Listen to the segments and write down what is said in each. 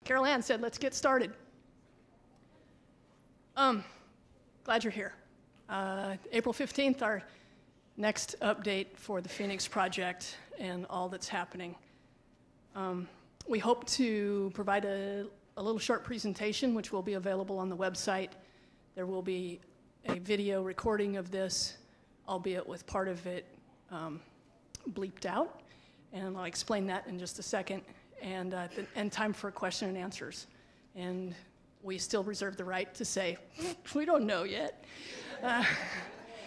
Carol Ann said, let's get started. Glad you're here. April 15th, our next update for the Phoenix Project and all that's happening. We hope to provide a little short presentation, which will be available on the website. There will be a video recording of this, albeit with part of it bleeped out, and I'll explain that in just a second, and time for question and answers. And we still reserve the right to say, we don't know yet.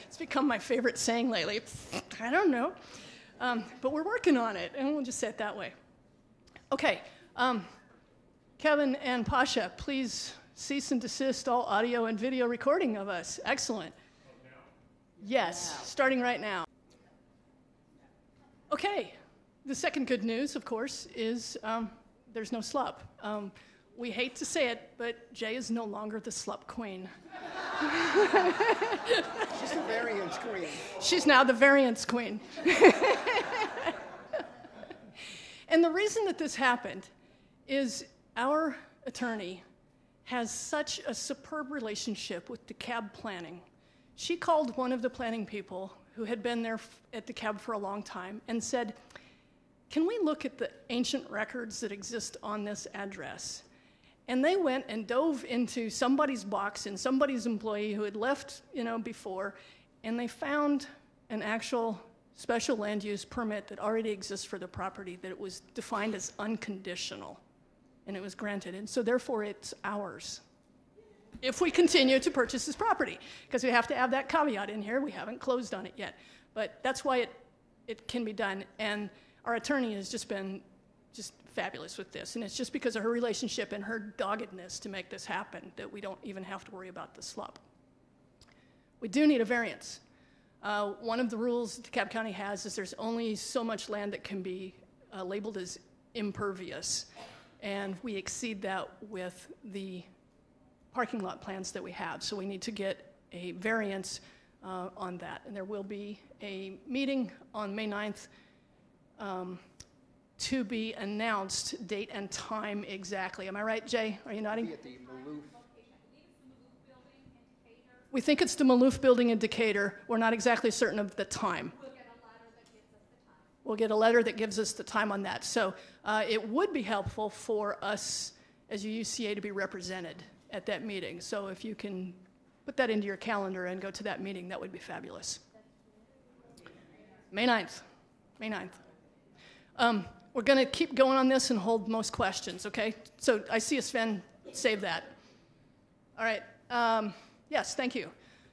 It's become my favorite saying lately, I don't know. But we're working on it, and we'll just say it that way. Okay, Kevin and Pasha, please cease and desist all audio and video recording of us. Excellent. Yes, starting right now. Okay, the second good news, of course, is there's no SLUP. We hate to say it, but Jay is no longer the SLUP queen. She's the variance queen. She's now the variance queen. And the reason that this happened is our attorney has such a superb relationship with DeKalb Planning. She called one of the planning people who had been there at DeKalb for a long time and said, can we look at the ancient records that exist on this address? And they went and dove into somebody's box and somebody's employee who had left, before, and they found an actual special land use permit that already exists for the property, that it was defined as unconditional, and it was granted. And so therefore it's ours if we continue to purchase this property, because we have to have that caveat in here. We haven't closed on it yet, but that's why it can be done. And our attorney has just been fabulous with this, and it's just because of her relationship and her doggedness to make this happen that we don't even have to worry about the SLUP. We do need a variance. One of the rules DeKalb County has is there's only so much land that can be labeled as impervious, and we exceed that with the parking lot plans that we have, so we need to get a variance on that. And there will be a meeting on May 9th to be announced, date and time exactly. Am I right, Jay? Are you nodding? At the Maloof. We think it's the Maloof building in Decatur. We're not exactly certain of the time. We'll get a letter that gives us the time on that. So it would be helpful for us as a UCA to be represented at that meeting. So if you can put that into your calendar and go to that meeting, that would be fabulous. May 9th. May 9th. We're going to keep going on this and hold most questions, okay? So I see a Sven, save that. All right. Yes, thank you.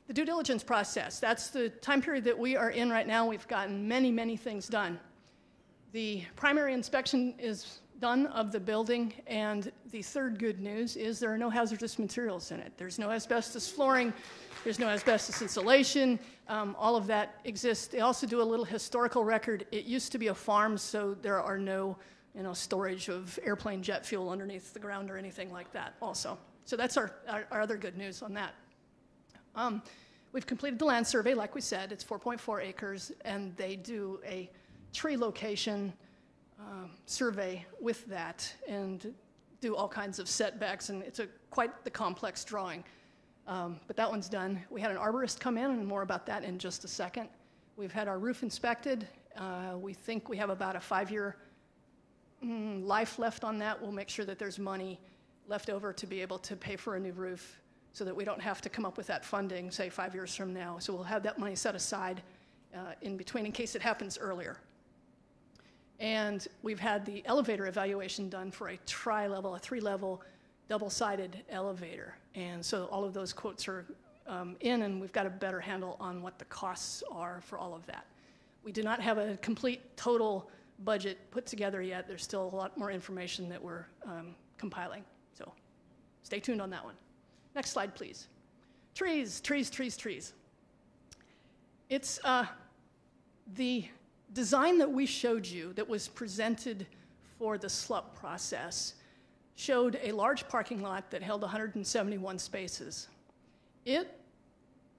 The due diligence process, that's the time period that we are in right now. We've gotten many, many things done. The primary inspection is done of the building, and the third good news is there are no hazardous materials in it. There's no asbestos flooring, there's no asbestos insulation, all of that exists. They also do a little historical record. It used to be a farm, so there are no storage of airplane jet fuel underneath the ground or anything like that also. So that's our other good news on that. We've completed the land survey, like we said. It's 4.4 acres, and they do a tree location survey with that and do all kinds of setbacks, and it's quite the complex drawing. But that one's done. We had an arborist come in, and more about that in just a second. We've had our roof inspected. We think we have about a 5-year life left on that. We'll make sure that there's money left over to be able to pay for a new roof so that we don't have to come up with that funding, say, 5 years from now. So we'll have that money set aside in between in case it happens earlier. And we've had the elevator evaluation done for a tri-level, a 3-level, double-sided elevator. And so all of those quotes are in, and we've got a better handle on what the costs are for all of that. We do not have a complete total budget put together yet. There's still a lot more information that we're compiling. So stay tuned on that one. Next slide, please. Trees, trees, trees, trees. It's the design that we showed you that was presented for the SLUP process showed a large parking lot that held 171 spaces. It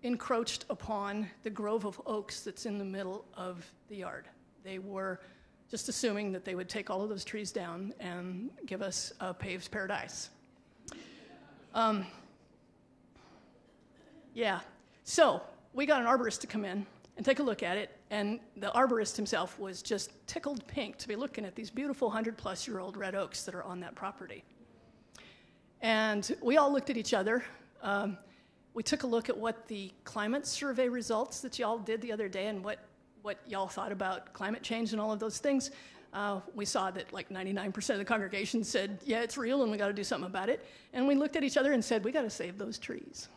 encroached upon the grove of oaks that's in the middle of the yard. They were just assuming that they would take all of those trees down and give us a paved paradise. Yeah, so we got an arborist to come in and take a look at it, and the arborist himself was just tickled pink to be looking at these beautiful 100-plus-year-old red oaks that are on that property. And we all looked at each other. We took a look at what the climate survey results that y'all did the other day and what y'all thought about climate change and all of those things. We saw that like 99% of the congregation said, yeah, it's real and we got to do something about it. And we looked at each other and said, we got to save those trees.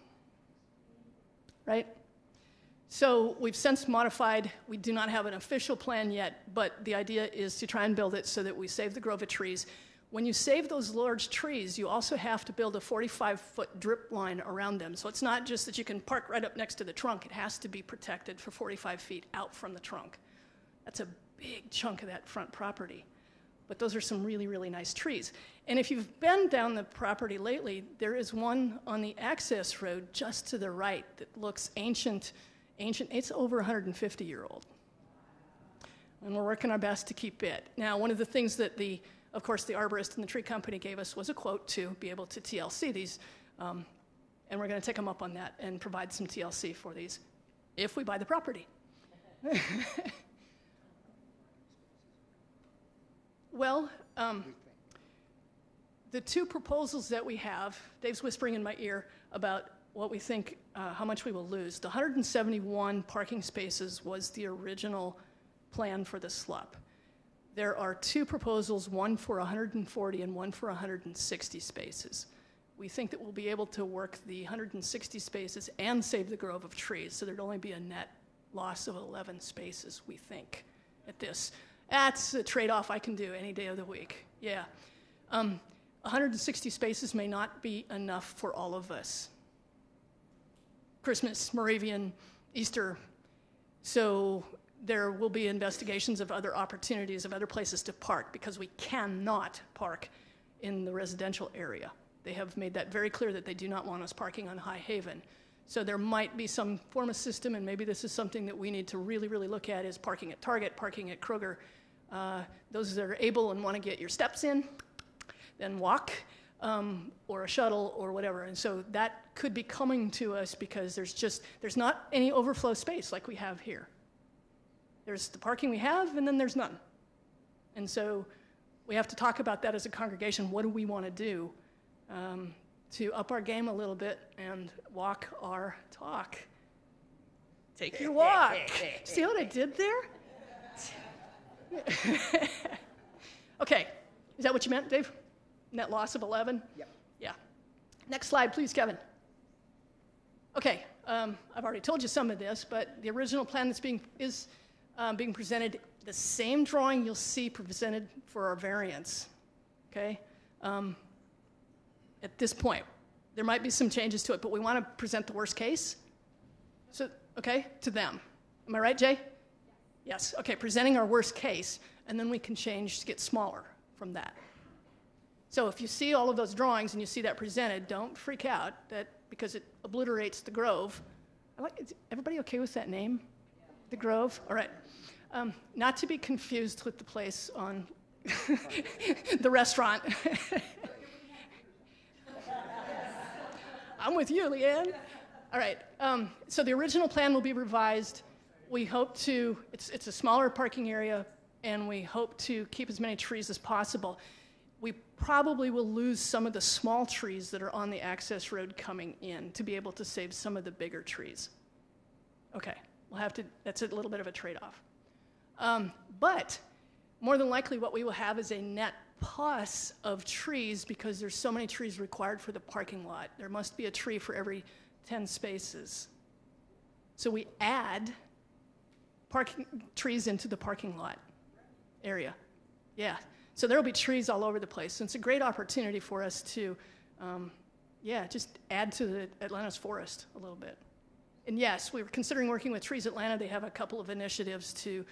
Right? So we've since modified. We do not have an official plan yet, but the idea is to try and build it so that we save the grove of trees. When you save those large trees, you also have to build a 45-foot drip line around them. So it's not just that you can park right up next to the trunk. It has to be protected for 45 feet out from the trunk. That's a big chunk of that front property. But those are some really, really nice trees. And if you've been down the property lately, there is one on the access road just to the right that looks ancient. It's over 150-year-old. And we're working our best to keep it. Now, one of the things that of course, the arborist and the tree company gave us was a quote to be able to TLC these, and we're going to take them up on that and provide some TLC for these if we buy the property. Well, the two proposals that we have, Dave's whispering in my ear about what we think, how much we will lose. The 171 parking spaces was the original plan for the SLUP. There are two proposals, one for 140 and one for 160 spaces. We think that we'll be able to work the 160 spaces and save the grove of trees, so there'd only be a net loss of 11 spaces, we think, at this. That's a trade-off I can do any day of the week, yeah. 160 spaces may not be enough for all of us. Christmas, Moravian, Easter, so there will be investigations of other opportunities, of other places to park, because we cannot park in the residential area. They have made that very clear that they do not want us parking on High Haven. So there might be some form of system, and maybe this is something that we need to really, really look at, is parking at Target, parking at Kroger. Those that are able and want to get your steps in, then walk, or a shuttle or whatever. And so that could be coming to us because there's not any overflow space like we have here. There's the parking we have, and then there's none. And so we have to talk about that as a congregation. What do we want to do to up our game a little bit and walk our talk? Take your walk. See what I did there? Okay. Is that what you meant, Dave? Net loss of 11? Yep. Yeah. Next slide, please, Kevin. Okay. I've already told you some of this, but the original plan that's being presented, the same drawing you'll see presented for our variance, okay? At this point, there might be some changes to it, but we want to present the worst case, so, okay, to them. Am I right, Jay? Yes, okay, presenting our worst case, and then we can change to get smaller from that. So if you see all of those drawings and you see that presented, don't freak out because it obliterates the grove. Is everybody okay with that name? The Grove? All right. Not to be confused with the place on the restaurant. I'm with you, Leanne. All right. So the original plan will be revised. We hope to, it's a smaller parking area, and we hope to keep as many trees as possible. We probably will lose some of the small trees that are on the access road coming in to be able to save some of the bigger trees. Okay. We'll have to, that's a little bit of a trade-off. But more than likely what we will have is a net plus of trees because there's so many trees required for the parking lot. There must be a tree for every 10 spaces. So we add parking trees into the parking lot area. Yeah. So there will be trees all over the place. So it's a great opportunity for us to, just add to the Atlanta's forest a little bit. And yes, we were considering working with Trees Atlanta. They have a couple of initiatives to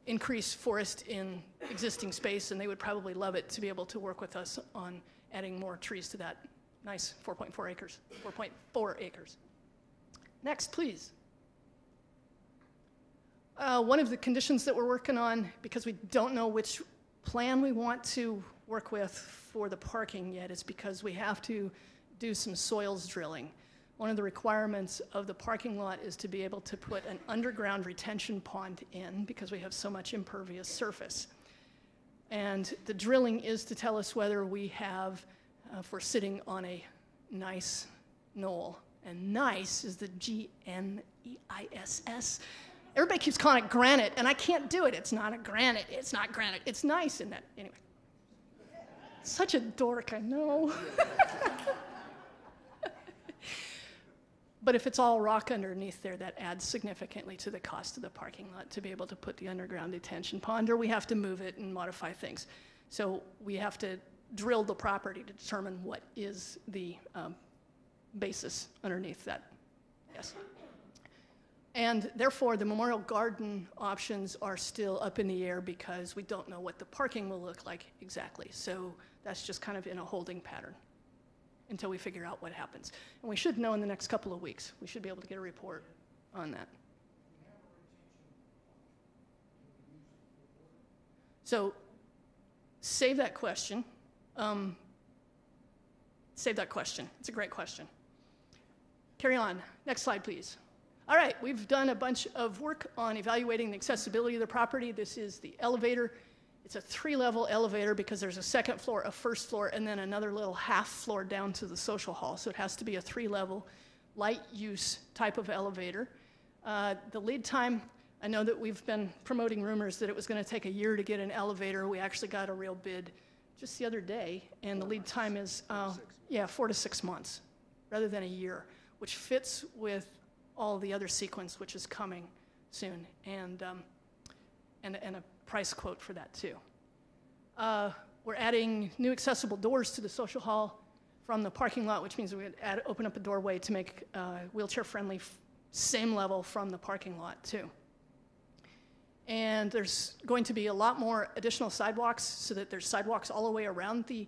increase forest in existing space, and they would probably love it to be able to work with us on adding more trees to that nice 4.4 acres, 4.4 acres. Next, please. One of the conditions that we're working on, because we don't know which plan we want to work with for the parking yet, is because we have to do some soils drilling. One of the requirements of the parking lot is to be able to put an underground retention pond in because we have so much impervious surface. And the drilling is to tell us whether we have, if we're sitting on a gneiss knoll. And gneiss is the G-N-E-I-S-S. Everybody keeps calling it granite, and I can't do it. It's not a granite. It's not granite. It's nice in that. Anyway. Such a dork, I know. But if it's all rock underneath there, that adds significantly to the cost of the parking lot to be able to put the underground detention pond, or we have to move it and modify things. So we have to drill the property to determine what is the basis underneath that. Yes. And therefore, the Memorial Garden options are still up in the air because we don't know what the parking will look like exactly. So that's just kind of in a holding pattern until we figure out what happens. And we should know in the next couple of weeks. We should be able to get a report on that. So save that question. Save that question. It's a great question. Carry on. Next slide, please. All right, we've done a bunch of work on evaluating the accessibility of the property. This is the elevator. It's a 3-level elevator because there's a second floor, a first floor, and then another little half floor down to the social hall. So it has to be a 3-level, light use type of elevator. The lead time, I know that we've been promoting rumors that it was going to take a year to get an elevator. We actually got a real bid just the other day, and the lead time is 4 to 6 months rather than a year, which fits with all the other sequence which is coming soon, and a price quote for that too. We're adding new accessible doors to the social hall from the parking lot, which means we would open up a doorway to make wheelchair friendly, same level from the parking lot too. And there's going to be a lot more additional sidewalks so that there's sidewalks all the way around the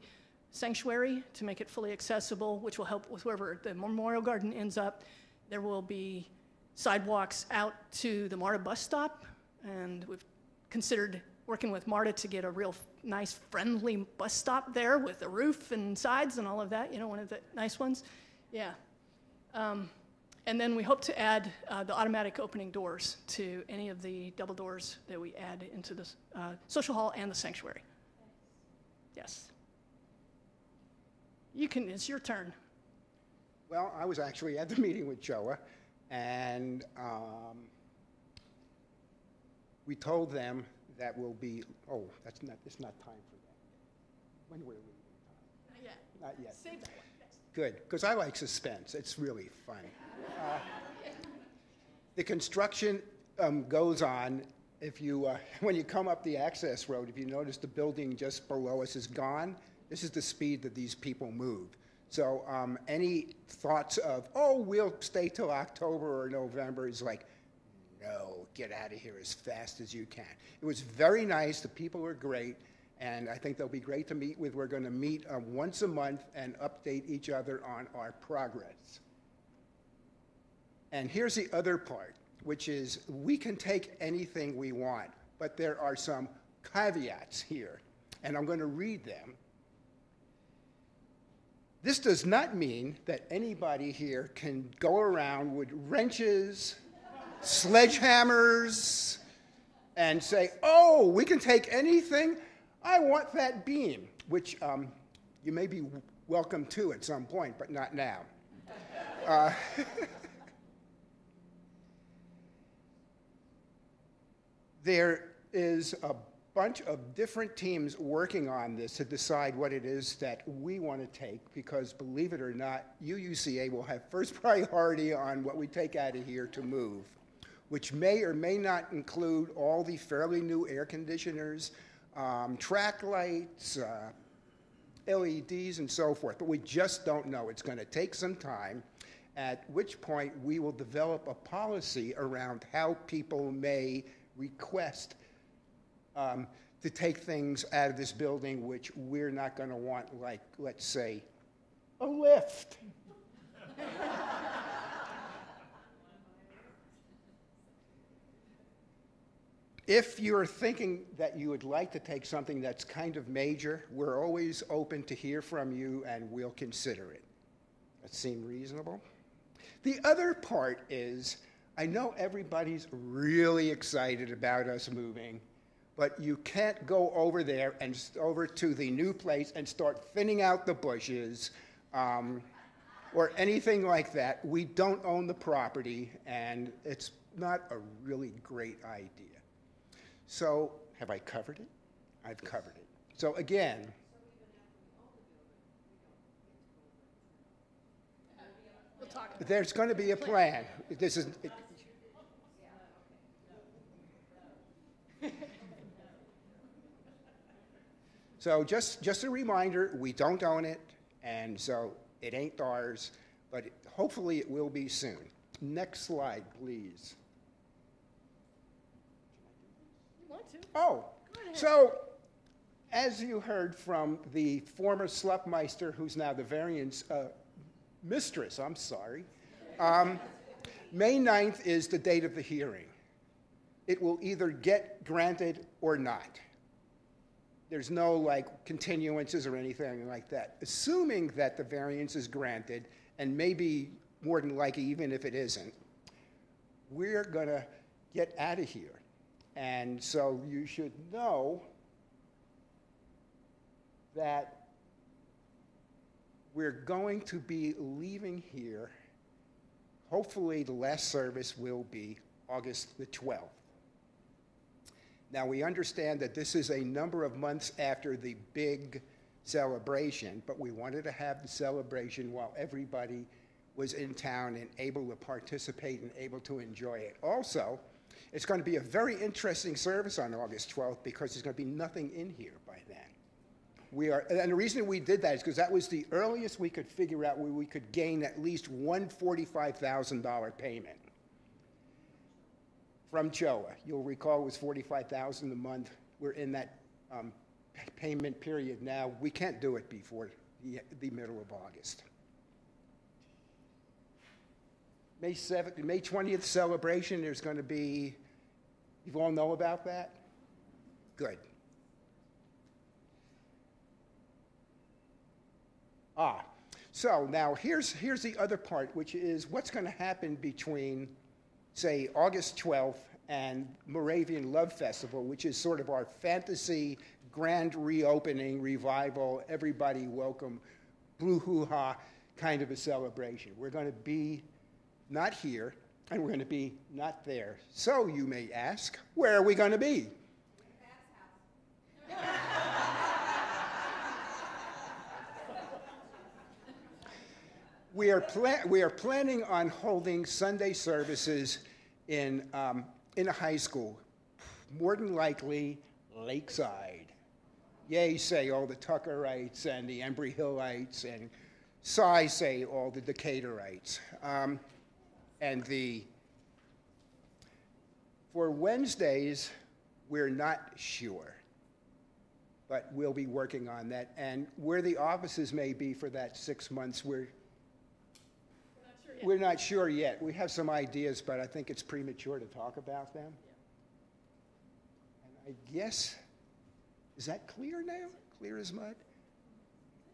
sanctuary to make it fully accessible, which will help with wherever the Memorial Garden ends up. There will be sidewalks out to the MARTA bus stop, and we've considered working with MARTA to get a real nice, friendly bus stop there with a roof and sides and all of that, you know, one of the nice ones. Yeah. And then we hope to add the automatic opening doors to any of the double doors that we add into the social hall and the sanctuary. Yes. It's your turn. Well, I was actually at the meeting with Joa, and we told them that we'll be, it's not time for that. When we're leaving time? Not yet. Not yet. Save that one. Next. Good, because I like suspense. It's really fun. The construction goes on. If you, when you come up the access road, if you notice the building just below us is gone, this is the speed that these people move. So any thoughts of, we'll stay till October or November is like, no, get out of here as fast as you can. It was very nice. The people were great, and I think they'll be great to meet with. We're going to meet once a month and update each other on our progress. And here's the other part, which is we can take anything we want, but there are some caveats here, and I'm going to read them. This does not mean that anybody here can go around with wrenches, sledgehammers, and say, we can take anything. I want that beam, which you may be welcome to at some point, but not now. There is a bunch of different teams working on this to decide what it is that we want to take, because believe it or not, UUCA will have first priority on what we take out of here to move, which may or may not include all the fairly new air conditioners, track lights, LEDs, and so forth. But we just don't know. It's going to take some time, at which point we will develop a policy around how people may request to take things out of this building which we're not going to want, like, let's say, a lift. If you're thinking that you would like to take something that's kind of major, we're always open to hear from you and we'll consider it. That seem reasonable? The other part is, I know everybody's really excited about us moving, but you can't go over there and over to the new place and start thinning out the bushes or anything like that. We don't own the property, and it's not a really great idea. So, have I covered it? I've covered it. So again, We'll talk. there's going to be a plan. This is. So just a reminder, we don't own it, and so it ain't ours, but hopefully it will be soon. Next slide, please. You want to? Oh, so as you heard from the former Slupmeister, who's now the variance mistress, I'm sorry, May 9th is the date of the hearing. It will either get granted or not. There's no like continuances or anything like that. Assuming that the variance is granted, and maybe more than likely even if it isn't, we're going to get out of here. And so you should know that we're going to be leaving here. Hopefully the last service will be August the 12th. Now, we understand that this is a number of months after the big celebration, but we wanted to have the celebration while everybody was in town and able to participate and able to enjoy it. Also, it's going to be a very interesting service on August 12th because there's going to be nothing in here by then. And the reason we did that is because that was the earliest we could figure out where we could gain at least one $45,000 payment from CHOA. You'll recall it was $45,000 a month. We're in that payment period now. We can't do it before the middle of August. May 7th, May 20th celebration, there's going to be, you all know about that? Good. So now here's the other part, which is what's going to happen between, say, August 12th and Moravian Love Festival, which is sort of our fantasy grand reopening, revival, everybody welcome, blue hoo-ha kind of a celebration. We're going to be not here, and we're going to be not there. So you may ask, where are we going to be? We are planning on holding Sunday services in a high school, more than likely Lakeside. Yea, say all the Tuckerites and the Embry Hillites, and sigh, say all the Decatorites. For Wednesdays, we're not sure, but we'll be working on that. And where the offices may be for that 6 months, we're not sure yet. We have some ideas, but I think it's premature to talk about them. And I guess, is that clear now? Clear as mud?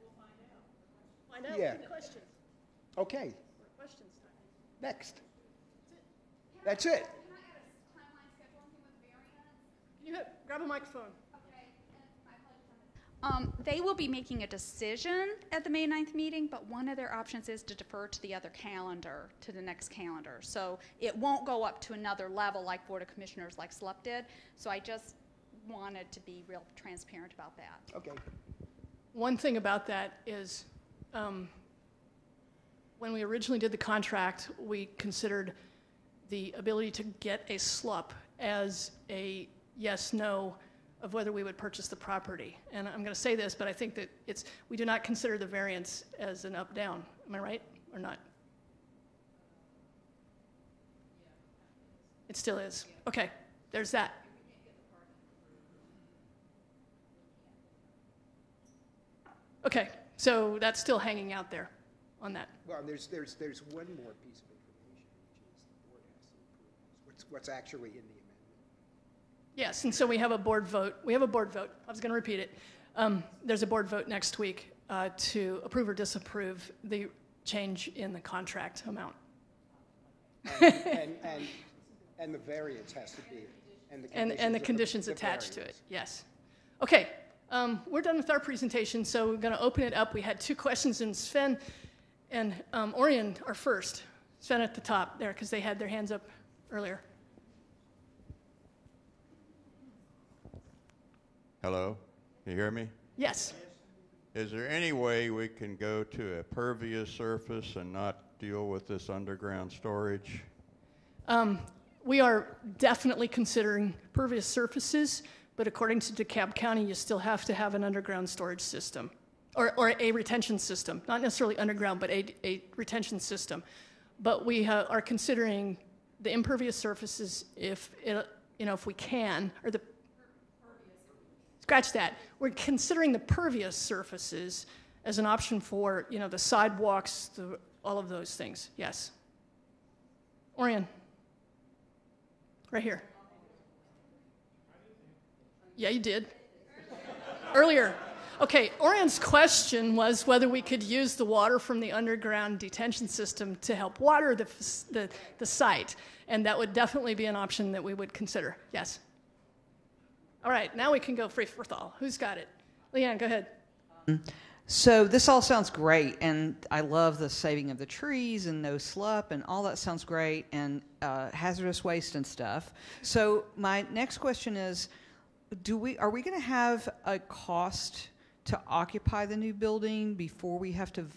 We'll find out. Find out. Yeah. Good questions. Okay, Questions time. next. That's it. Can I add a timeline scheduling with variance? Can you grab a microphone? Okay, and my apologies. They will be making a decision at the May 9th meeting, but one of their options is to defer to the other calendar, to the next calendar. So it won't go up to another level like Board of Commissioners, like SLUP did. So I just wanted to be real transparent about that. Okay. One thing about that is when we originally did the contract, we considered the ability to get a SLUP as a yes-no of whether we would purchase the property. And I'm going to say this, but I think that we do not consider the variance as an up-down. Am I right or not? It still is. Okay, there's that. Okay, so that's still hanging out there on that. Well, there's one more piece of information, which is the board has to approve what's actually in the amendment. Yes, and so we have a board vote. We have a board vote. I was going to repeat it. There's a board vote next week to approve or disapprove the change in the contract amount. And the variance has to be, And the conditions attached to it, yes. Okay, we're done with our presentation, so we're going to open it up. We had 2 questions, and Sven and Orion are first. Sven at the top there, because they had their hands up earlier. Hello, can you hear me? Yes. Is there any way we can go to a pervious surface and not deal with this underground storage? We are definitely considering pervious surfaces, but according to DeKalb County, you still have to have an underground storage system, or a retention system. Not necessarily underground, but a retention system. But we are considering the impervious surfaces if we can, or the scratch that. We're considering the pervious surfaces as an option for the sidewalks, all of those things. Yes. Orion. Right here. Yeah, you did. Earlier. Okay, Orion's question was whether we could use the water from the underground detention system to help water the site, and that would definitely be an option that we would consider. Yes. All right, now we can go free for thought. Who's got it? Leanne, go ahead. So this all sounds great, and I love the saving of the trees and no slup, and all that sounds great, and hazardous waste and stuff. So my next question is, are we going to have a cost to occupy the new building before we have to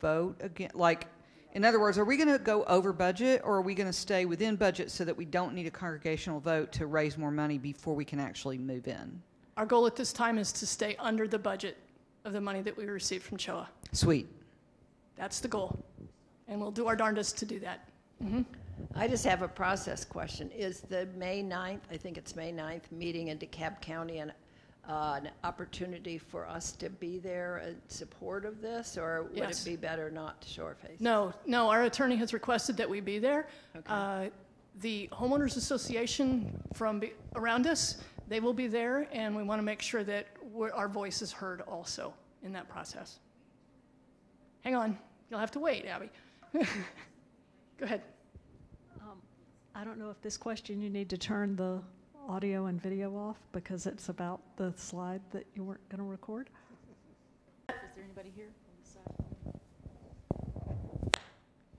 vote again? Like, in other words, are we going to go over budget, or are we going to stay within budget so that we don't need a congregational vote to raise more money before we can actually move in? Our goal at this time is to stay under the budget of the money that we received from CHOA. Sweet. That's the goal, and we'll do our darndest to do that. Mm-hmm. I just have a process question. Is the May 9th, I think it's May 9th, meeting in DeKalb County an opportunity for us to be there in support of this, or would Yes. it be better not to show our face? No, our attorney has requested that we be there. Okay. The homeowners association from around us, they will be there, and we want to make sure that our voice is heard also in that process. Hang on, you'll have to wait, Abby. Go ahead. I don't know if this question you need to turn the audio and video off because it's about the slide that you weren't going to record. Is there anybody here on the side?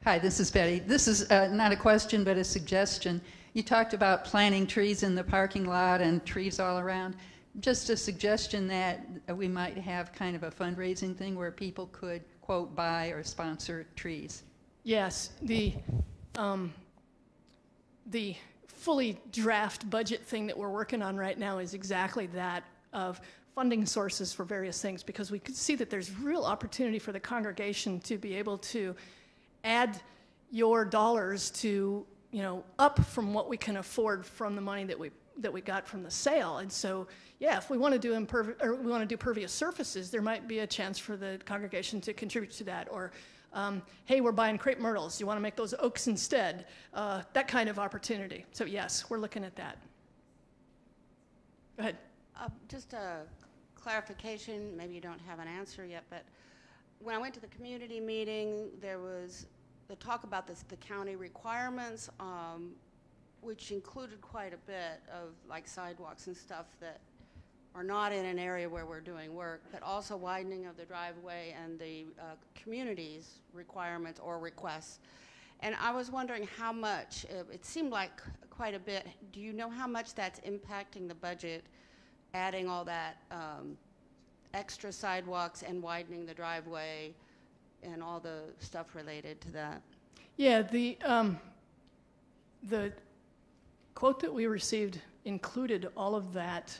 Hi, this is Betty. This is not a question, but a suggestion. You talked about planting trees in the parking lot and trees all around. Just a suggestion that we might have kind of a fundraising thing where people could, quote, buy or sponsor trees. Yes, the fully draft budget thing that we're working on right now is exactly that, of funding sources for various things, because we could see that there's real opportunity for the congregation to be able to add your dollars to, up from what we can afford from the money that we got from the sale. And so, yeah, if we want to do pervious surfaces, there might be a chance for the congregation to contribute to that. Or, hey, we're buying crepe myrtles. You want to make those oaks instead? That kind of opportunity. So yes, we're looking at that. Go ahead. Just a clarification. Maybe you don't have an answer yet, but when I went to the community meeting, there was the talk about the county requirements, which included quite a bit of like sidewalks and stuff that are not in an area where we're doing work, but also widening of the driveway and the community's requirements or requests. And I was wondering how much, it seemed like quite a bit. Do you know how much that's impacting the budget, adding all that extra sidewalks and widening the driveway and all the stuff related to that? Yeah, the quote that we received included all of that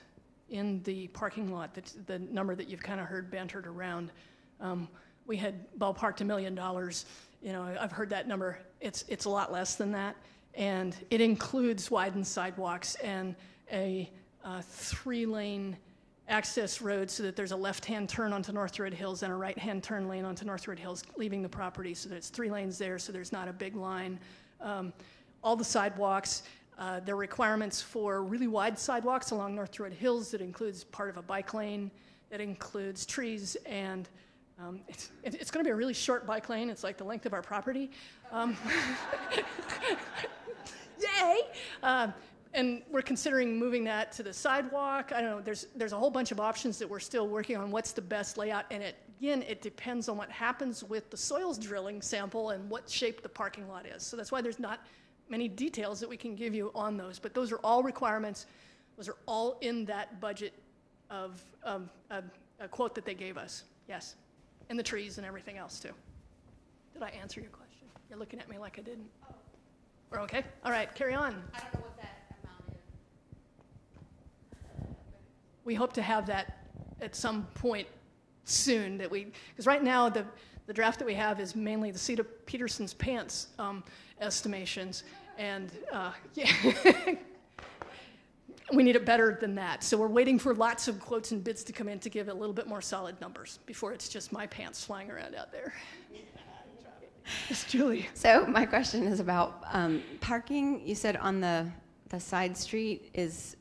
in the parking lot. That's the number that you've kind of heard bantered around. We had ballparked $1 million. I've heard that number. It's a lot less than that, and it includes widened sidewalks and a 3-lane access road so that there's a left-hand turn onto North Red Hills and a right-hand turn lane onto North Red Hills leaving the property. So there's 3 lanes there, so there's not a big line. All the sidewalks. There are requirements for really wide sidewalks along North Druid Hills that includes part of a bike lane, that includes trees, and it's going to be a really short bike lane. It's like the length of our property. Yay! And we're considering moving that to the sidewalk. I don't know, there's a whole bunch of options that we're still working on what's the best layout, and it depends on what happens with the soils drilling sample and what shape the parking lot is. So that's why there's not many details that we can give you on those, but those are all requirements. Those are all in that budget of a quote that they gave us, yes, and the trees and everything else too. Did I answer your question? You're looking at me like I didn't. We're okay? All right, carry on. I don't know what that amount is. We hope to have that at some point soon, because right now the draft that we have is mainly the Cedar Peterson's pants estimations, and yeah, we need it better than that. So we're waiting for lots of quotes and bids to come in to give it a little bit more solid numbers before it's just my pants flying around out there. It's Julie. So my question is about parking. You said on the side street is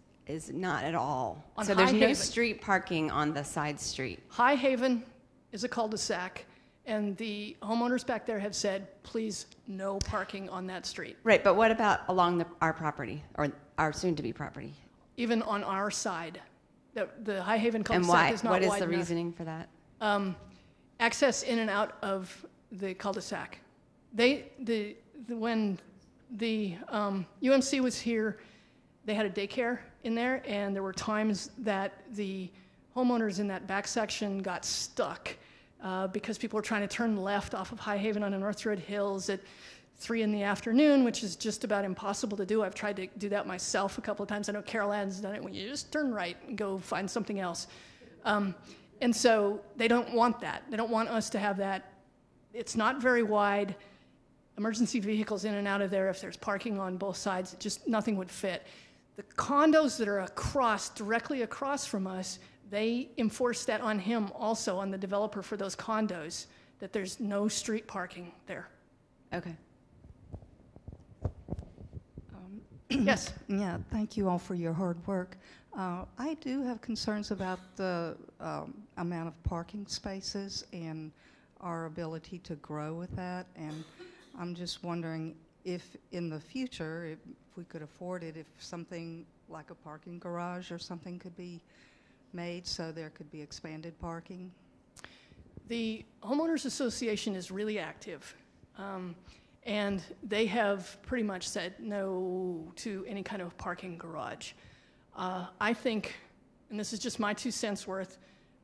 not at all. On so there's High no Haven. street parking on the side street. High Haven is a cul-de-sac, and the homeowners back there have said, please, no parking on that street. Right, but what about along our property or our soon-to-be property? Even on our side. The High Haven And cul-de-sac why? is not What is wide the enough. reasoning for that? Access in and out of the cul-de-sac. When the UMC was here, they had a daycare in there, and there were times that the homeowners in that back section got stuck because people were trying to turn left off of High Haven on the North Druid Hills at 3 in the afternoon, which is just about impossible to do. I've tried to do that myself a couple of times. I know Carol Ann's done it when you just turn right and go find something else. And so they don't want that. They don't want us to have that. It's not very wide. Emergency vehicles in and out of there, if there's parking on both sides, just nothing would fit. The condos that are directly across from us, they enforce that on him also, on the developer for those condos, that there's no street parking there. Okay. Yes. Yeah, thank you all for your hard work. I do have concerns about the amount of parking spaces and our ability to grow with that. And I'm just wondering if in the future, if we could afford it, if something like a parking garage or something could be made so there could be expanded parking. The Homeowners Association is really active. And they have pretty much said no to any kind of parking garage. I think, and this is just my 2 cents worth,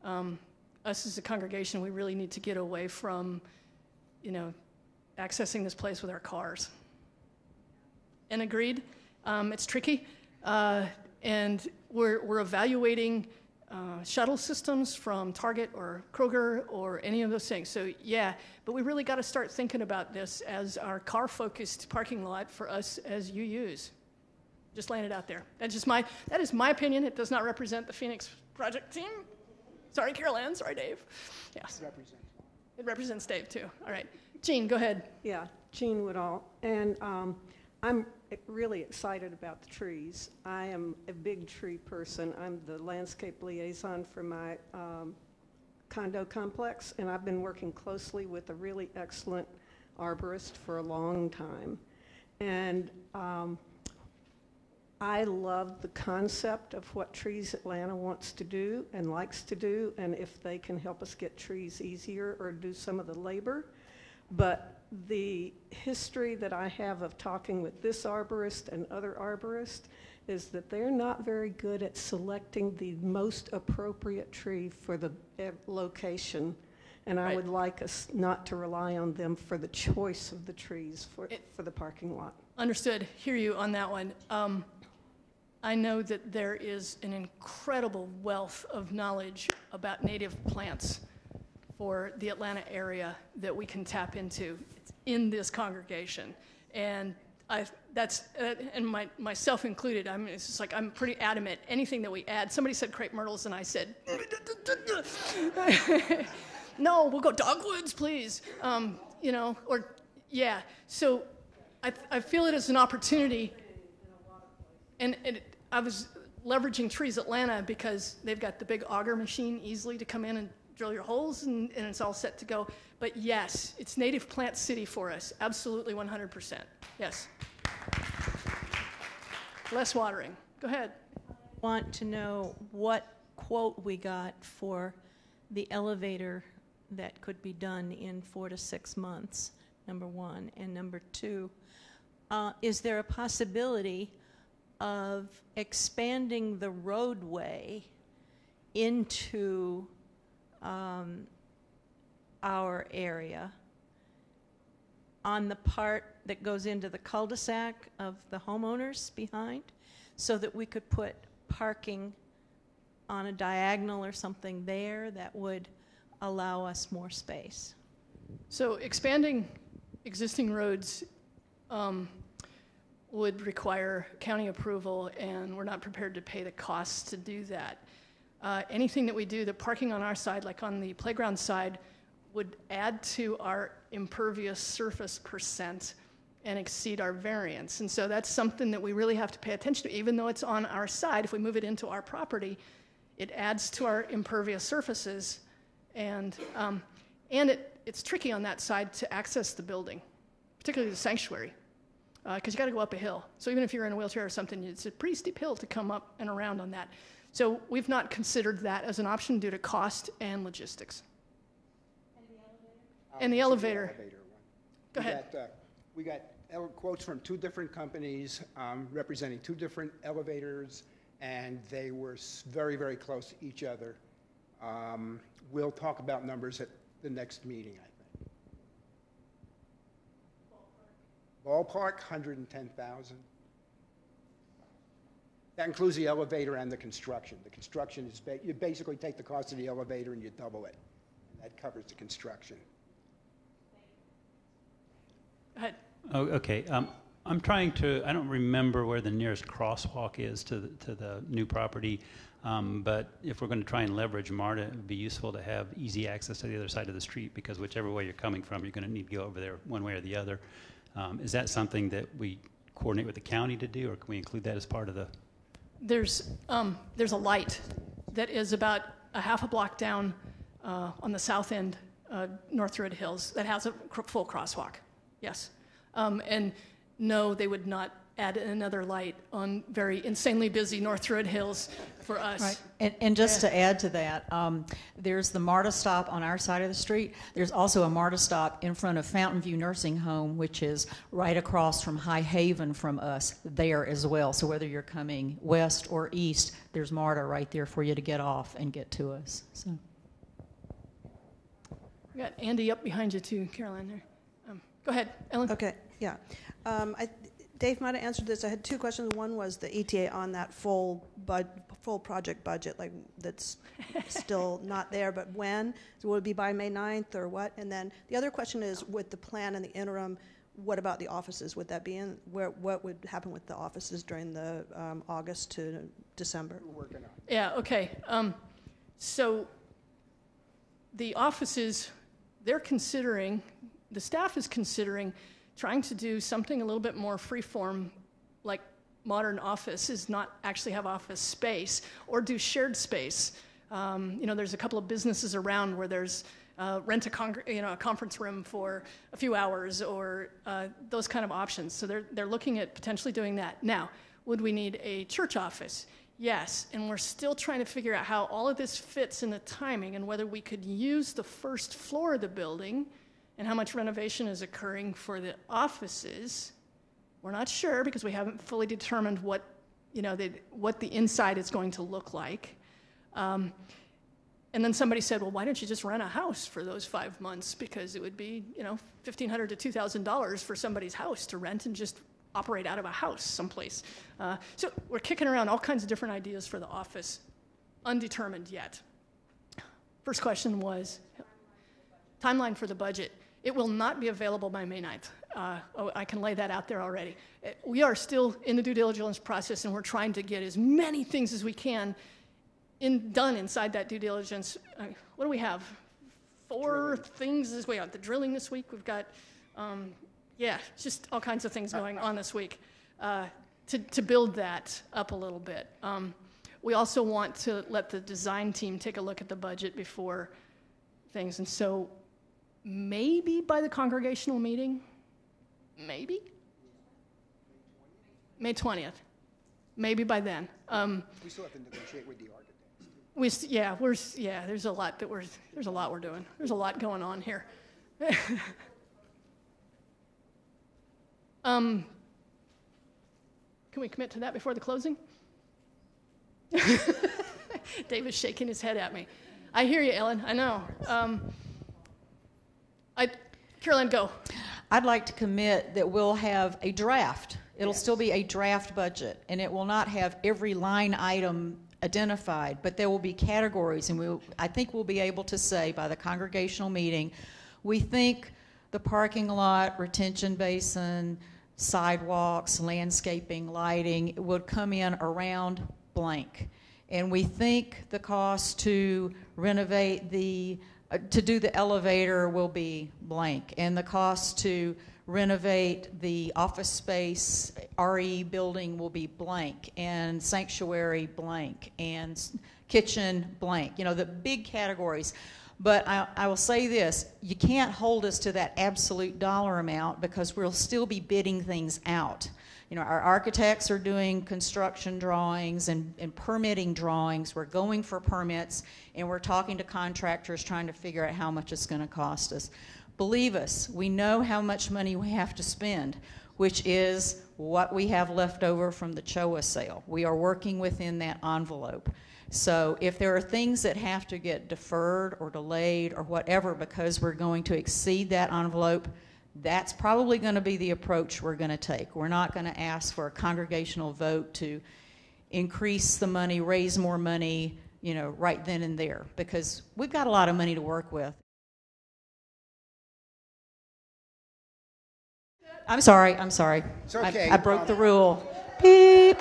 us as a congregation, we really need to get away from, accessing this place with our cars. And agreed, it's tricky. And we're evaluating shuttle systems from Target or Kroger or any of those things. So yeah, but we really got to start thinking about this as our car-focused parking lot for us as UUs. Just laying it out there. That is my opinion. It does not represent the Phoenix project team. Sorry, Carol Ann. Sorry, Dave. Yes. It represents Dave too. All right. Jean, go ahead. Yeah, Jean Woodall. And I'm really excited about the trees. I am a big tree person. I'm the landscape liaison for my condo complex, and I've been working closely with a really excellent arborist for a long time. And I love the concept of what Trees Atlanta wants to do and likes to do, and if they can help us get trees easier or do some of the labor. But the history that I have of talking with this arborist and other arborists is that they're not very good at selecting the most appropriate tree for the location. And I would like us not to rely on them for the choice of the trees for the parking lot. Understood. Hear you on that one. I know that there is an incredible wealth of knowledge about native plants for the Atlanta area that we can tap into. It's in this congregation. And and myself included, it's just like I'm pretty adamant. Anything that we add, somebody said crepe myrtles, and I said, no, we'll go dogwoods, please. So I feel it as an opportunity. I was leveraging Trees Atlanta because they've got the big auger machine easily to come in and drill your holes, and it's all set to go. But yes, it's native plant city for us. Absolutely 100%. Yes. Less watering. Go ahead. Want to know what quote we got for the elevator that could be done in 4 to 6 months, number one. And number two, is there a possibility of expanding the roadway into our area on the part that goes into the cul-de-sac of the homeowners behind, so that we could put parking on a diagonal or something there that would allow us more space? So expanding existing roads would require county approval, and we're not prepared to pay the costs to do that. Anything that we do, the parking on our side, like on the playground side, would add to our impervious surface percent and exceed our variance. And so that's something that we really have to pay attention to. Even though it's on our side, if we move it into our property, it adds to our impervious surfaces, and it's tricky on that side to access the building, particularly the sanctuary, because you got to go up a hill. So even if you're in a wheelchair or something, it's a pretty steep hill to come up and around on that. So we've not considered that as an option due to cost and logistics. And the elevator. Go ahead. We got quotes from 2 different companies representing 2 different elevators, and they were very, very close to each other. We'll talk about numbers at the next meeting, I think. Ballpark, 110,000. That includes the elevator and the construction. The construction is, you basically take the cost of the elevator and you double it. And that covers the construction. Go ahead. Oh, okay. I'm trying to, I don't remember where the nearest crosswalk is to the new property, but if we're going to try and leverage MARTA, it would be useful to have easy access to the other side of the street, because whichever way you're coming from, you're going to need to go over there one way or the other. Is that something that we coordinate with the county to do, or can we include that as part of the... There's a light that is about a half a block down on the south end, North Druid Hills, that has a full crosswalk. Yes. And no, they would not add another light on very insanely busy North Druid Hills for us. Right. And just to add to that, there's the MARTA stop on our side of the street. There's also a MARTA stop in front of Fountain View Nursing Home, which is right across from High Haven from us there as well. So whether you're coming west or east, there's MARTA right there for you to get off and get to us. So. We got Andy up behind you too, Caroline, there. Go ahead, Ellen. Okay, yeah. Dave might have answered this. I had 2 questions. One was the ETA on that full project budget, like that's still not there, but when? So will it be by May 9th or what? And then the other question is, with the plan in the interim, what about the offices? Would that be in? What would happen with the offices during the August to December? We're working on it. Yeah, okay. So the offices, the staff is considering trying to do something a little bit more freeform, like modern office is not actually have office space, or do shared space. There's a couple of businesses around where there's rent a conference room for a few hours, or those kind of options. So they're looking at potentially doing that. Now, would we need a church office? Yes, and we're still trying to figure out how all of this fits in the timing, and whether we could use the first floor of the building and how much renovation is occurring for the offices. We're not sure, because we haven't fully determined what the inside is going to look like. And then somebody said, well, why don't you just rent a house for those 5 months? Because it would be, $1,500 to $2,000 for somebody's house to rent and just operate out of a house someplace. So we're kicking around all kinds of different ideas for the office, undetermined yet. First question was timeline for the budget. It will not be available by May 9th. I can lay that out there already. We are still in the due diligence process, and we're trying to get as many things as we can done inside that due diligence. What do we have? 4 things this week. The drilling this week. We've got, just all kinds of things going on this week to build that up a little bit. We also want to let the design team take a look at the budget before things. And so maybe by the congregational meeting, maybe? May 20th. Maybe by then. We still have to negotiate with the architects. There's a lot we're doing. There's a lot going on here. Can we commit to that before the closing? Dave is shaking his head at me. I hear you, Ellen. I know. Caroline, go. I'd like to commit that we'll have a draft. It'll still be a draft budget, and it will not have every line item identified, but there will be categories, and I think we'll be able to say by the congregational meeting, we think the parking lot, retention basin, sidewalks, landscaping, lighting would come in around blank. And we think the cost to renovate to do the elevator will be blank. And the cost to renovate the office space, RE building will be blank, and sanctuary blank, and kitchen blank. You know, the big categories. But I will say this, you can't hold us to that absolute dollar amount because we'll still be bidding things out. You know, our architects are doing construction drawings and permitting drawings. We're going for permits, and we're talking to contractors trying to figure out how much it's going to cost us. Believe us, we know how much money we have to spend, which is what we have left over from the CHOA sale. We are working within that envelope. So if there are things that have to get deferred or delayed or whatever because we're going to exceed that envelope, that's probably going to be the approach we're going to take. We're not going to ask for a congregational vote to increase the money, raise more money, you know, right then and there, because we've got a lot of money to work with. I'm sorry. It's okay. I broke the rule. Beep.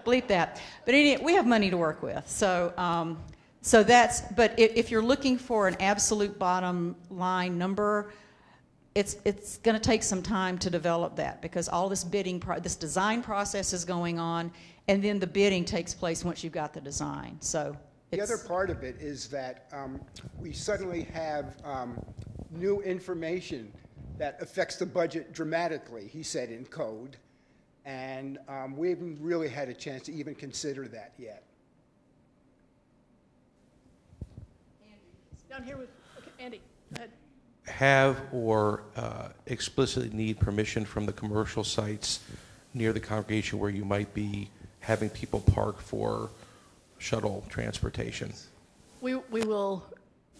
Bleep that. But anyway, we have money to work with. So, but if you're looking for an absolute bottom line number, it's going to take some time to develop that because all this this design process is going on, and then the bidding takes place once you've got the design. So the other part of it is that we suddenly have new information that affects the budget dramatically, he said in code, and we haven't really had a chance to even consider that yet. Down here with Andy. Go ahead. Have or explicitly need permission from the commercial sites near the congregation where you might be having people park for shuttle transportation? We will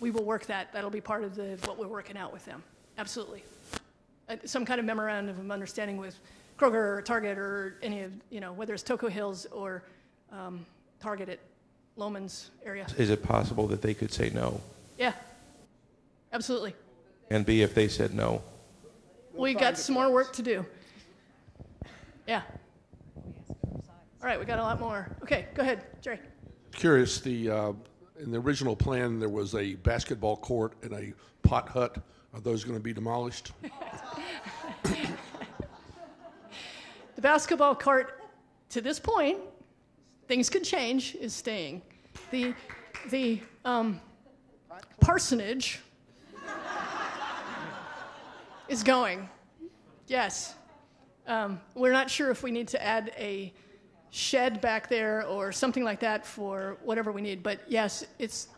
work that. That'll be part of what we're working out with them. Absolutely. Some kind of memorandum of understanding with Kroger or Target or any of, whether it's Toco Hills or Target at Loman's area. Is it possible that they could say no? Yeah, absolutely. And B, if they said no? We got some more work to do. Yeah. All right, we got a lot more. Okay, go ahead, Jerry. Curious, in the original plan, there was a basketball court and a pot hut. Are those going to be demolished? The basketball court, to this point, things could change, is staying. The parsonage is going. Yes. We're not sure if we need to add a shed back there or something like that for whatever we need, but yes, it's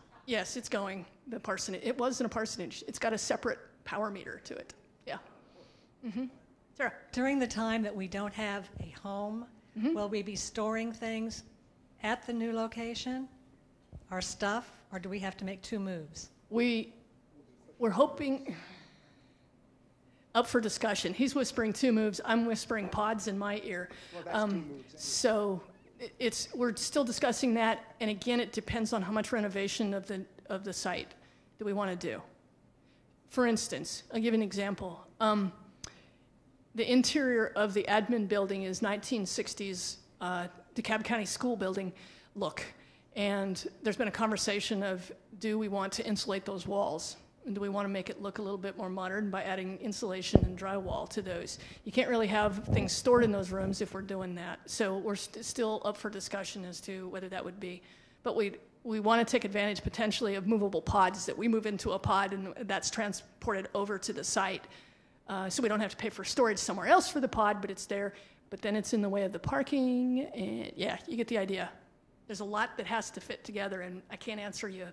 going. The parsonage. It wasn't a parsonage. It's got a separate power meter to it. Yeah. Mm-hmm. Sarah. During the time that we don't have a home, will we be storing things at the new location, our stuff, or do we have to make 2 moves? We're hoping. Up for discussion. He's whispering 2 moves. I'm whispering pods in my ear. Well, that's 2 moves anyway. So we're still discussing that, and again, it depends on how much renovation of the site that we want to do. For instance, I'll give you an example. The interior of the admin building is 1960s DeKalb County School building look, and there's been a conversation of, do we want to insulate those walls? And do we want to make it look a little bit more modern by adding insulation and drywall to those? You can't really have things stored in those rooms if we're doing that. So we're still up for discussion as to whether that would be. But we want to take advantage potentially of movable pods, that we move into a pod and that's transported over to the site. So we don't have to pay for storage somewhere else for the pod, but it's there. But then it's in the way of the parking. And yeah, you get the idea. There's a lot that has to fit together, and I can't answer you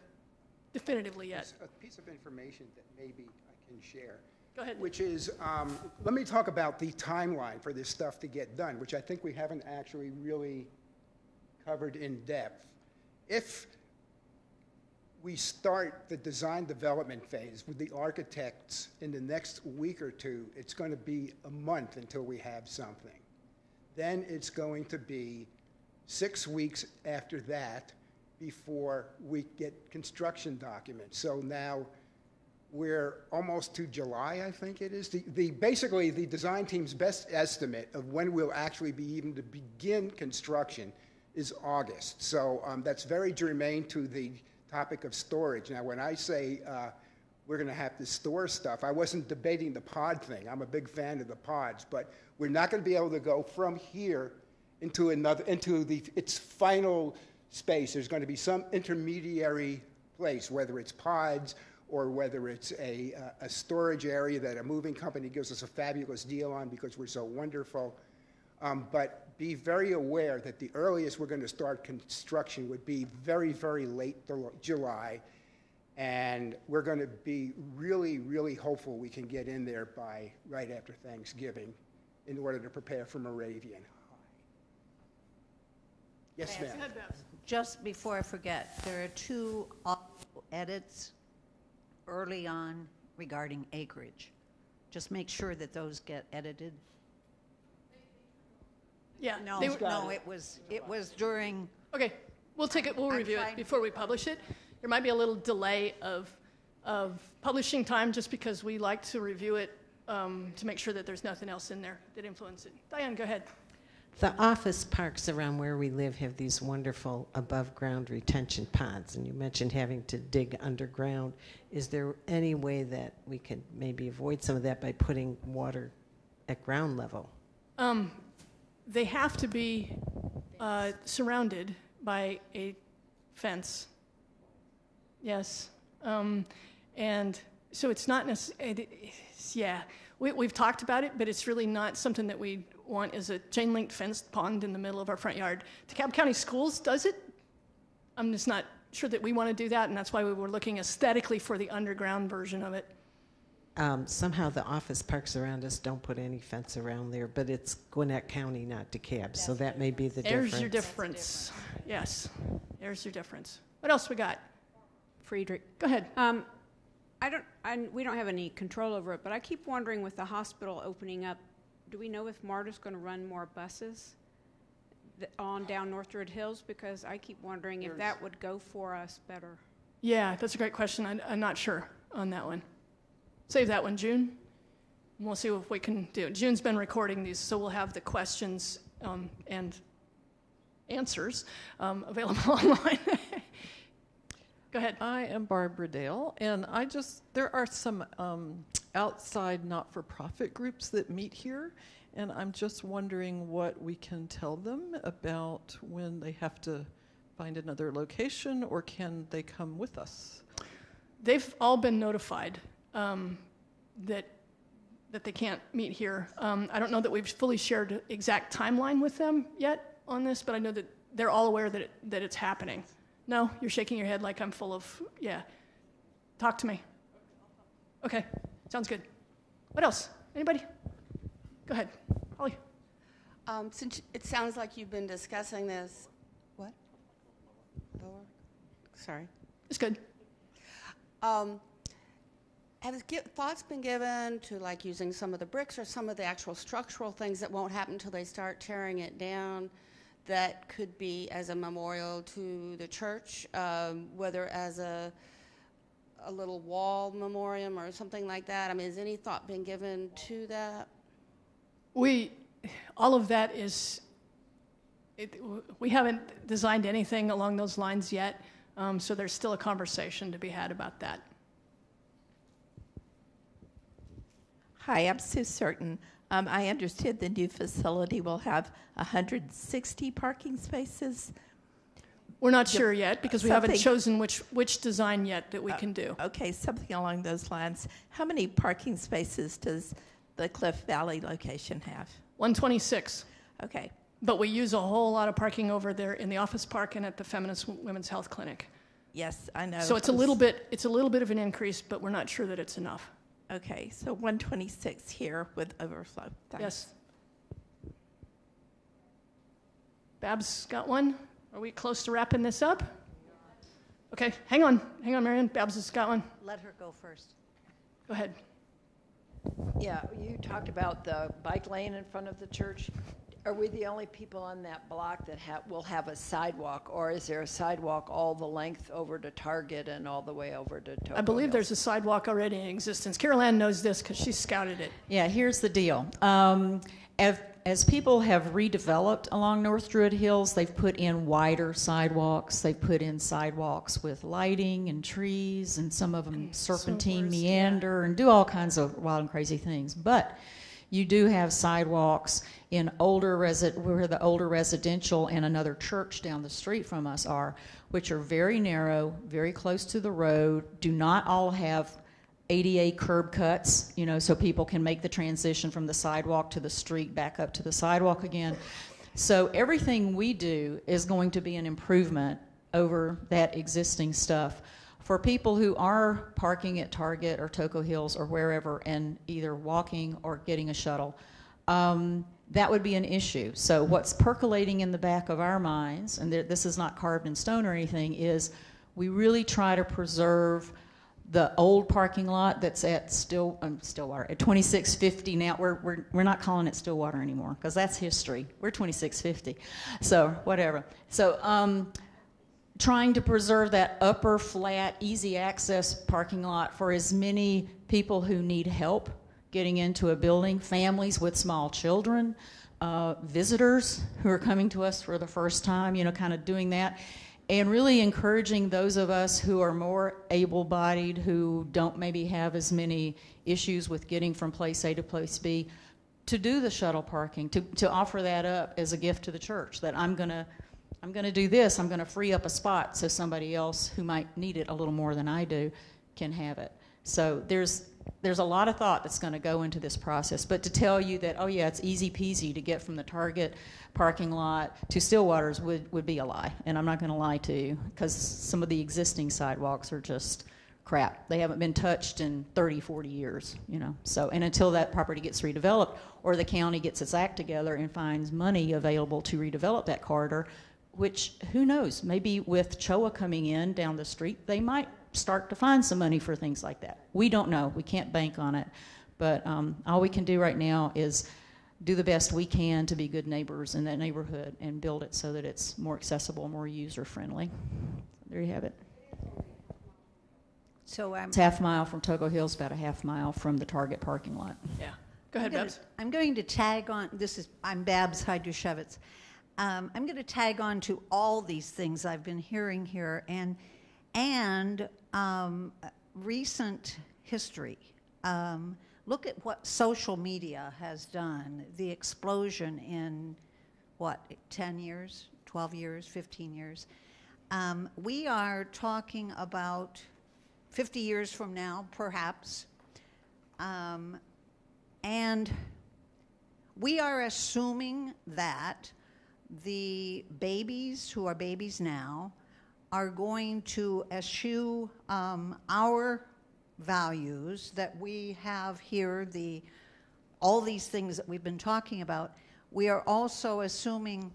definitively yet. There's a piece of information that maybe I can share. Go ahead. Which is, let me talk about the timeline for this stuff to get done, which I think we haven't actually really covered in depth. If we start the design development phase with the architects in the next week or two, it's going to be a month until we have something. Then it's going to be 6 weeks after that before we get construction documents. So now we're almost to July, I think it is. Basically, the design team's best estimate of when we'll actually be even to begin construction is August. So that's very germane to the topic of storage. Now, when I say we're going to have to store stuff, I wasn't debating the pod thing. I'm a big fan of the pods, but we're not going to be able to go from here into its final space. There's going to be some intermediary place, whether it's pods or whether it's a storage area that a moving company gives us a fabulous deal on because we're so wonderful. But be very aware that the earliest we're going to start construction would be very, very late July. And we're going to be really, really hopeful we can get in there by right after Thanksgiving in order to prepare for Moravian. Yes, ma'am. Just before I forget, there are 2 audio edits early on regarding acreage. Just make sure that those get edited. Yeah. No, it was during. Okay, we'll take it. We'll review it before we publish it. There might be a little delay of publishing time just because we like to review it to make sure that there's nothing else in there that influences it. Diane, go ahead. The office parks around where we live have these wonderful above-ground retention ponds, and you mentioned having to dig underground. Is there any way that we could maybe avoid some of that by putting water at ground level? They have to be surrounded by a fence. Yes. And so it's not necessarily, yeah, we've talked about it, but it's really not something that we want as a chain-link fenced pond in the middle of our front yard. DeKalb County Schools does it. I'm just not sure that we want to do that, and that's why we were looking aesthetically for the underground version of it. Somehow the office parks around us don't put any fence around there, but it's Gwinnett County, not DeKalb, so that may be the difference. There's your difference. Yes, there's your difference. What else we got? Friedrich. Go ahead. We don't have any control over it, but I keep wondering with the hospital opening up, do we know if MARTA's going to run more buses on down North Druid Hills? Because I keep wondering if that would go for us better. Yeah, that's a great question. I'm not sure on that one. Save that one, June. And we'll see if we can do it. June's been recording these, so we'll have the questions and answers available online. Go ahead. I am Barbara Dale, and there are some outside not-for-profit groups that meet here, and I'm just wondering what we can tell them about when they have to find another location, or can they come with us? They've all been notified that they can't meet here. I don't know that we've fully shared exact timeline with them yet on this, but I know that they're all aware that it's happening. No, you're shaking your head like I'm full of, yeah. Talk to me. Okay, sounds good. What else? Anybody? Go ahead, Holly. Since it sounds like you've been discussing this, what? Lower? Sorry. It's good. Have thoughts been given to like using some of the bricks or some of the actual structural things that won't happen until they start tearing it down that could be as a memorial to the church, whether as a little wall memoriam or something like that? I mean, has any thought been given to that? All of that is, we haven't designed anything along those lines yet, so there's still a conversation to be had about that. Hi, I'm Sue Certain. I understood the new facility will have 160 parking spaces. We're not sure yet because we haven't Something- chosen which design yet that we can do. Okay, something along those lines. How many parking spaces does the Cliff Valley location have? 126. Okay. But we use a whole lot of parking over there in the office park and at the Feminist Women's Health Clinic. Yes, I know. So it's a little bit of an increase, but we're not sure that it's enough. Okay, so 126 here with overflow. Thanks. Yes. Babs got one? Are we close to wrapping this up? Okay, hang on, Marion. Babs has got one. Let her go first. Go ahead. Yeah, you talked about the bike lane in front of the church. Are we the only people on that block that will have a sidewalk, or is there a sidewalk all the length over to Target and all the way over to Topo I believe Hills? there's a sidewalk already in existence. Carol Ann knows this because she scouted it. Yeah, here's the deal. As people have redeveloped along North Druid Hills, they've put in wider sidewalks. They've put in sidewalks with lighting and trees, and some of them serpentine meander and do all kinds of wild and crazy things. But you do have sidewalks in where the older residential and another church down the street from us are, which are very narrow, very close to the road, do not all have ADA curb cuts, so people can make the transition from the sidewalk to the street back up to the sidewalk again. So everything we do is going to be an improvement over that existing stuff. For people who are parking at Target or Toco Hills or wherever and either walking or getting a shuttle, that would be an issue. So what's percolating in the back of our minds, and this is not carved in stone or anything, is we really try to preserve the old parking lot that's at Stillwater at 2650 now. We're not calling it Stillwater anymore because that's history. We're 2650, so whatever. So trying to preserve that upper flat, easy access parking lot for as many people who need help getting into a building, families with small children, visitors who are coming to us for the first time, kind of doing that. And really encouraging those of us who are more able-bodied, who don't maybe have as many issues with getting from place A to place B, to do the shuttle parking, to offer that up as a gift to the church, that I'm gonna do this, I'm gonna free up a spot so somebody else who might need it a little more than I do can have it. So there's a lot of thought that's going to go into this process. But to tell you that, oh yeah, it's easy peasy to get from the Target parking lot to Stillwater's would be a lie. And I'm not going to lie to you because some of the existing sidewalks are just crap. They haven't been touched in 30, 40 years, So, and until that property gets redeveloped or the county gets its act together and finds money available to redevelop that corridor, which who knows, maybe with CHOA coming in down the street, they might start to find some money for things like that. We don't know. We can't bank on it. But all we can do right now is do the best we can to be good neighbors in that neighborhood and build it so that it's more accessible, more user-friendly. There you have it. So it's half mile from Toco Hills, about a half mile from the Target parking lot. Yeah. Go ahead, Babs. I'm going to tag on. I'm Babs Hydrushevitz. I'm going to tag on to all these things I've been hearing here and recent history. Look at what social media has done, the explosion in, 10 years, 12 years, 15 years. We are talking about 50 years from now, perhaps, and we are assuming that the babies who are babies now are going to eschew our values that we have here, all these things that we've been talking about. We are also assuming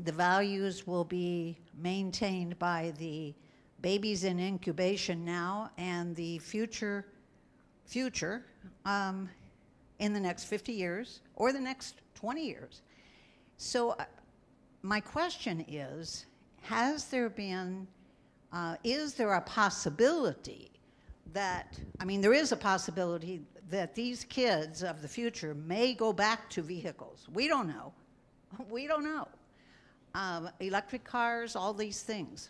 the values will be maintained by the babies in incubation now and the future in the next 50 years or the next 20 years. So my question is, is there a possibility that, there is a possibility that these kids of the future may go back to vehicles. We don't know. We don't know. Electric cars, all these things.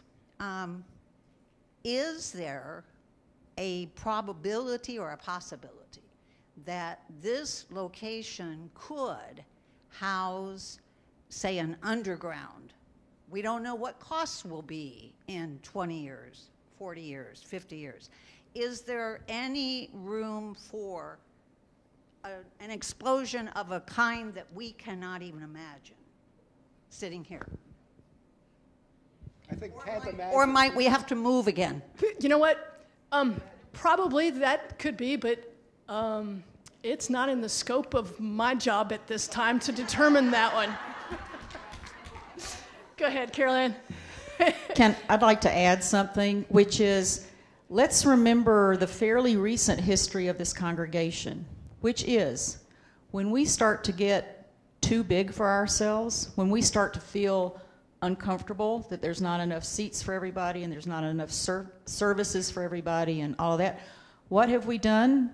Is there a probability or a possibility that this location could house, say, an underground. We don't know what costs will be in 20 years, 40 years, 50 years. Is there any room for an explosion of a kind that we cannot even imagine sitting here? I think can't imagine. Or might we have to move again? You know what? Probably that could be, but it's not in the scope of my job at this time to determine that one. Go ahead, Caroline. I'd like to add something, which is, let's remember the fairly recent history of this congregation, which is when we start to get too big for ourselves, when we start to feel uncomfortable that there's not enough seats for everybody and there's not enough services for everybody and all that, what have we done?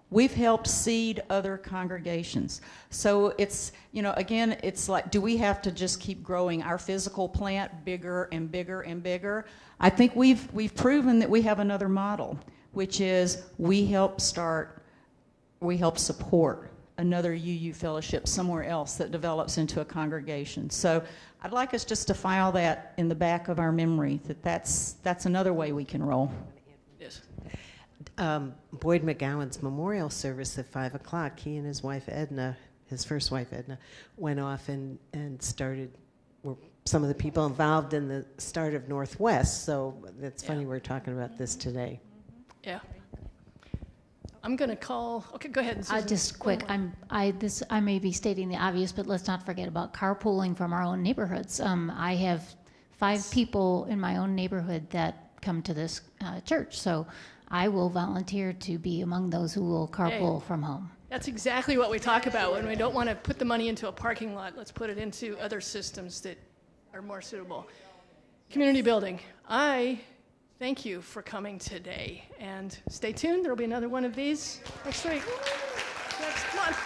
We've helped seed other congregations. So it's, again, it's like, do we have to just keep growing our physical plant bigger and bigger and bigger? I think we've proven that we have another model, which is we help support another UU fellowship somewhere else that develops into a congregation. So I'd like us just to file that in the back of our memory, that's another way we can roll. Yes. Boyd McGowan's memorial service at 5 o'clock, he and his wife Edna, his first wife Edna, went off and were some of the people involved in the start of Northwest. So it's funny we're talking about this today. Yeah. I'm going to call. Okay, go ahead. Just quick. I may be stating the obvious, but let's not forget about carpooling from our own neighborhoods. I have 5 people in my own neighborhood that come to this church, so I will volunteer to be among those who will carpool from home. That's exactly what we talk about when we don't want to put the money into a parking lot. Let's put it into other systems that are more suitable. Community building. I thank you for coming today, and stay tuned. There will be another one of these next week. Next month.